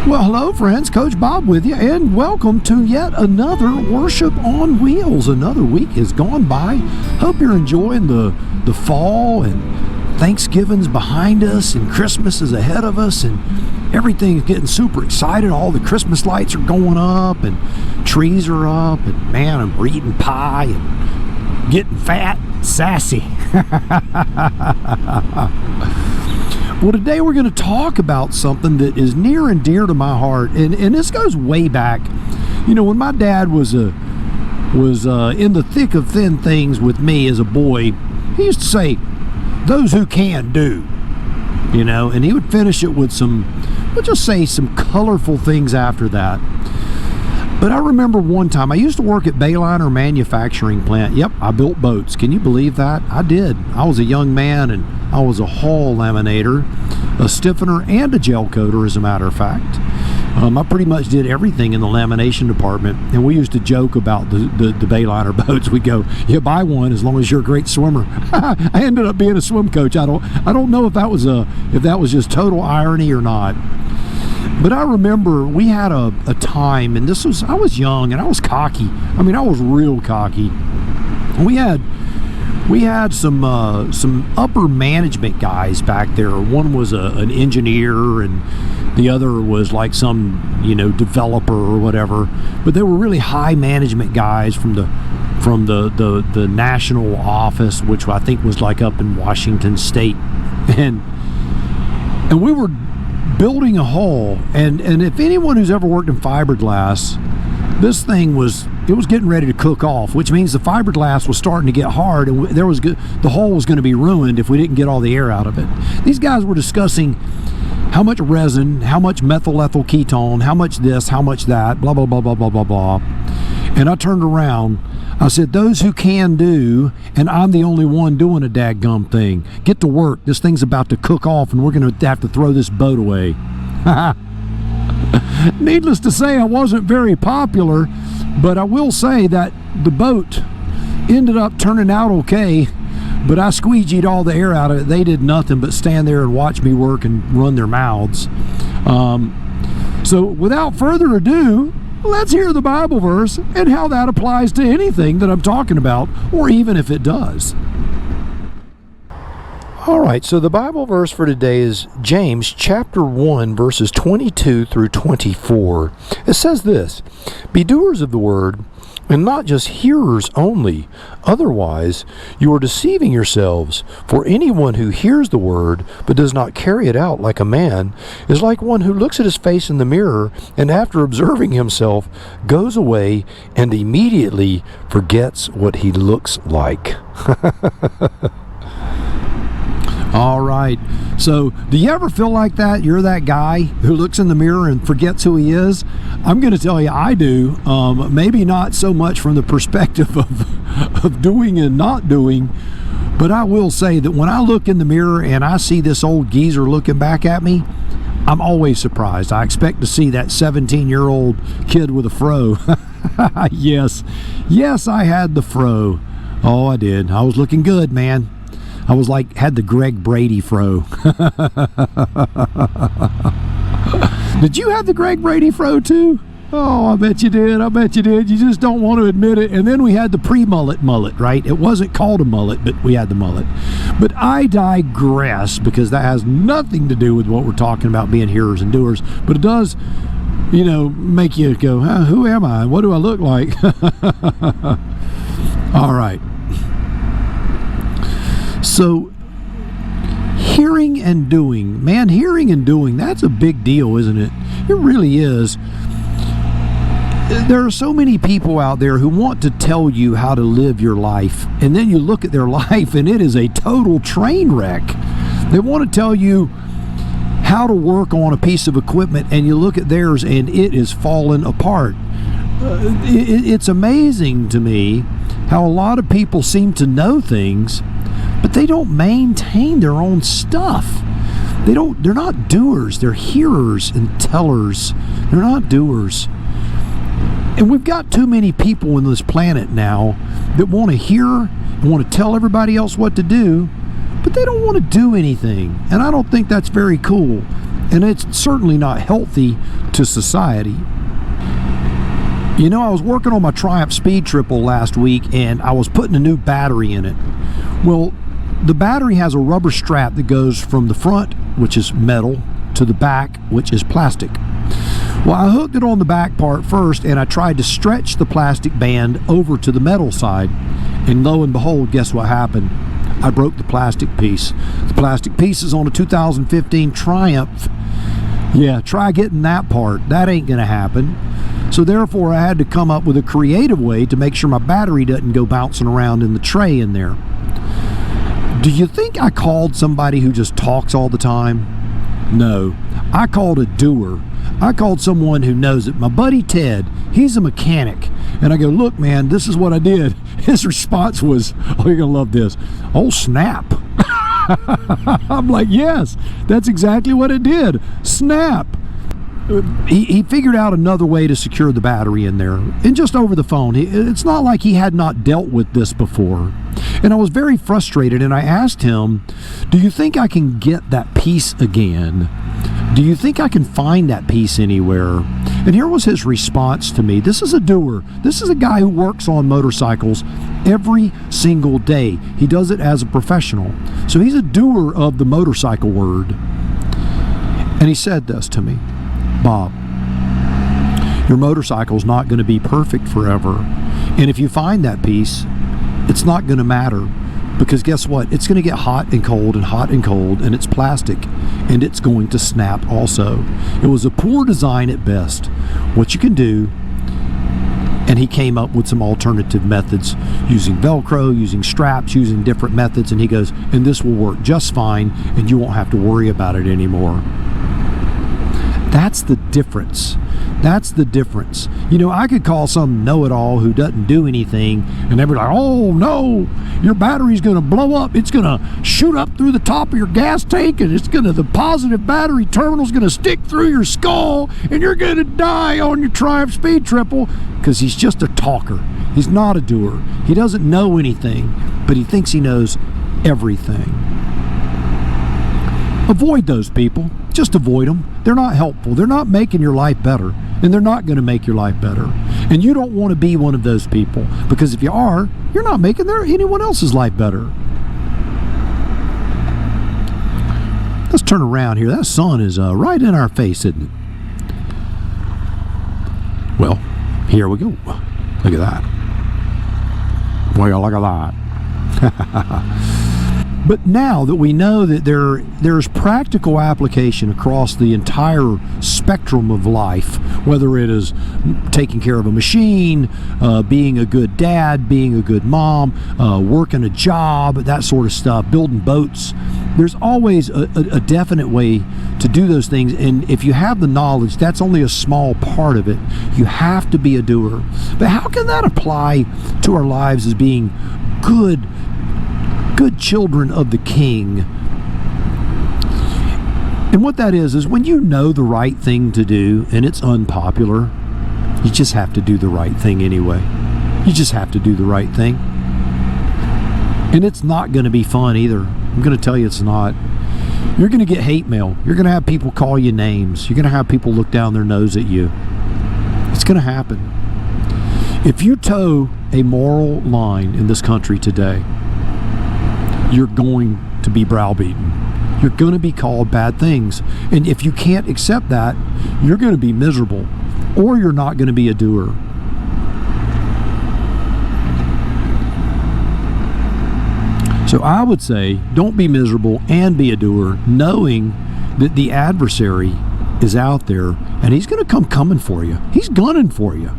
Well, hello friends, Coach Bob with you, and welcome to yet another Worship on Wheels. Another week has gone by. Hope you're enjoying the fall, and Thanksgiving's behind us, and Christmas is ahead of us, and everything's getting super excited. All the Christmas lights are going up, and trees are up, and man, I'm eating pie and getting fat, sassy. Well, today we're going to talk about something that is near and dear to my heart, and this goes way back. You know, when my dad was in the thick of thin things with me as a boy, he used to say, "Those who can do," you know, and he would finish it with some, we'll just say, some colorful things after that. But I remember one time, I used to work at Bayliner Manufacturing Plant. Yep, I built boats. Can you believe that? I did. I was a young man, and I was a hull laminator, a stiffener, and a gel coater, as a matter of fact. I pretty much did everything in the lamination department, and we used to joke about the Bayliner boats. We'd go, "You buy one as long as you're a great swimmer." I ended up being a swim coach. I don't know if that was just total irony or not. But I remember we had a time, and I was young and I was cocky. I mean, I was real cocky. We had some upper management guys back there. One was an engineer, and the other was like some, developer or whatever. But they were really high management guys from the national office, which I think was like up in Washington State, and we were building a hull, and if anyone who's ever worked in fiberglass, this thing was getting ready to cook off, which means the fiberglass was starting to get hard, and the hull was going to be ruined if we didn't get all the air out of it. These guys were discussing how much resin, how much methyl ethyl ketone, how much this, how much that, blah blah blah blah blah blah blah. And I turned around, I said, "Those who can do," and I'm the only one doing a daggum thing. "Get to work. This thing's about to cook off, and we're going to have to throw this boat away." Needless to say, I wasn't very popular, but I will say that the boat ended up turning out okay, but I squeegeed all the air out of it. They did nothing but stand there and watch me work and run their mouths. So without further ado, let's hear the Bible verse and how that applies to anything that I'm talking about, or even if it does. All right, so the Bible verse for today is James chapter 1, verses 22 through 24. It says this: "Be doers of the word, and not just hearers only. Otherwise, you are deceiving yourselves. For anyone who hears the word, but does not carry it out like a man, is like one who looks at his face in the mirror, and after observing himself, goes away and immediately forgets what he looks like." All right. So, do you ever feel like that? You're that guy who looks in the mirror and forgets who he is? I'm going to tell you, I do. Maybe not so much from the perspective of doing and not doing, but I will say that when I look in the mirror and I see this old geezer looking back at me, I'm always surprised. I expect to see that 17-year-old kid with a fro. Yes, I had the fro. Oh, I did. I was looking good, man. I was had the Greg Brady fro. Did you have the Greg Brady fro too? Oh, I bet you did. You just don't want to admit it. And then we had the pre-mullet, right? It wasn't called a mullet, but we had the mullet. But I digress, because that has nothing to do with what we're talking about, being hearers and doers. But it does, make you go, who am I? What do I look like? All right. So, hearing and doing. Man, hearing and doing, that's a big deal, isn't it? It really is. There are so many people out there who want to tell you how to live your life, and then you look at their life and it is a total train wreck. They want to tell you how to work on a piece of equipment, and you look at theirs and it is falling apart. It's amazing to me how a lot of people seem to know things, but they don't maintain their own stuff. They're not doers. They're hearers and tellers. They're not doers. And we've got too many people on this planet now that want to hear and want to tell everybody else what to do, but they don't want to do anything. And I don't think that's very cool. and it's certainly not healthy to society. You know, I was working on my Triumph Speed Triple last week, and I was putting a new battery in it. Well, the battery has a rubber strap that goes from the front, which is metal, to the back, which is plastic. Well, I hooked it on the back part first, and I tried to stretch the plastic band over to the metal side, and lo and behold, guess what happened? I broke the plastic piece. The plastic piece is on a 2015 Triumph. Yeah, try getting that part. That ain't gonna happen. So therefore, I had to come up with a creative way to make sure my battery doesn't go bouncing around in the tray in there. Do you think I called somebody who just talks all the time? No, I called a doer. I called someone who knows it. My buddy Ted, he's a mechanic. And I go, look, man, this is what I did. His response was, oh, you're going to love this. Oh, snap. I'm like, yes, that's exactly what it did. Snap. He figured out another way to secure the battery in there, and just over the phone. It's not like he had not dealt with this before. And I was very frustrated, and I asked him, do you think I can get that piece again? Do you think I can find that piece anywhere? And here was his response to me. This is a doer. This is a guy who works on motorcycles every single day. He does it as a professional. So he's a doer of the motorcycle word. And he said this to me: Bob, your motorcycle's not going to be perfect forever. And if you find that piece, it's not going to matter, because guess what? It's going to get hot and cold and hot and cold, and it's plastic, and it's going to snap also. It was a poor design at best. What you can do, and he came up with some alternative methods, using Velcro, using straps, using different methods, and he goes, and this will work just fine, and you won't have to worry about it anymore. That's the difference. That's the difference. You know, I could call some know-it-all who doesn't do anything, and they'd be like, oh no, your battery's going to blow up. It's going to shoot up through the top of your gas tank, and the positive battery terminal's going to stick through your skull, and you're going to die on your Triumph Speed Triple, because he's just a talker. He's not a doer. He doesn't know anything, but he thinks he knows everything. Avoid those people. Just avoid them. They're not helpful. They're not making your life better, and they're not going to make your life better. And you don't want to be one of those people, because if you are, you're not making anyone else's life better. Let's turn around here. That sun is right in our face, isn't it? Well, here we go. Look at that. Well, look at that. But now that we know that there's practical application across the entire spectrum of life, whether it is taking care of a machine, being a good dad, being a good mom, working a job, that sort of stuff, building boats, there's always a definite way to do those things. And if you have the knowledge, that's only a small part of it. You have to be a doer. But how can that apply to our lives as being good children of the King? And what that is when you know the right thing to do and it's unpopular, you just have to do the right thing anyway. You just have to do the right thing. And it's not going to be fun either. I'm going to tell you it's not. You're going to get hate mail. You're going to have people call you names. You're going to have people look down their nose at you. It's going to happen. If you toe a moral line in this country today, you're going to be browbeaten. You're going to be called bad things. And if you can't accept that, you're going to be miserable, or you're not going to be a doer. So I would say, don't be miserable and be a doer, knowing that the adversary is out there, and he's going to come coming for you. He's gunning for you.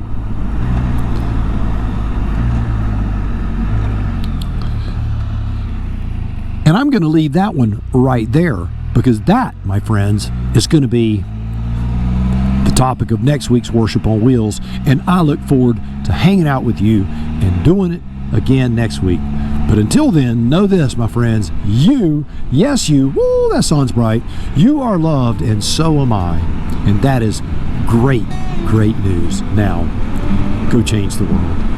And I'm going to leave that one right there, because that, my friends, is going to be the topic of next week's Worship on Wheels. And I look forward to hanging out with you and doing it again next week. But until then, know this, my friends, you, yes you, woo, that sounds bright, you are loved, and so am I. And that is great, great news. Now, go change the world.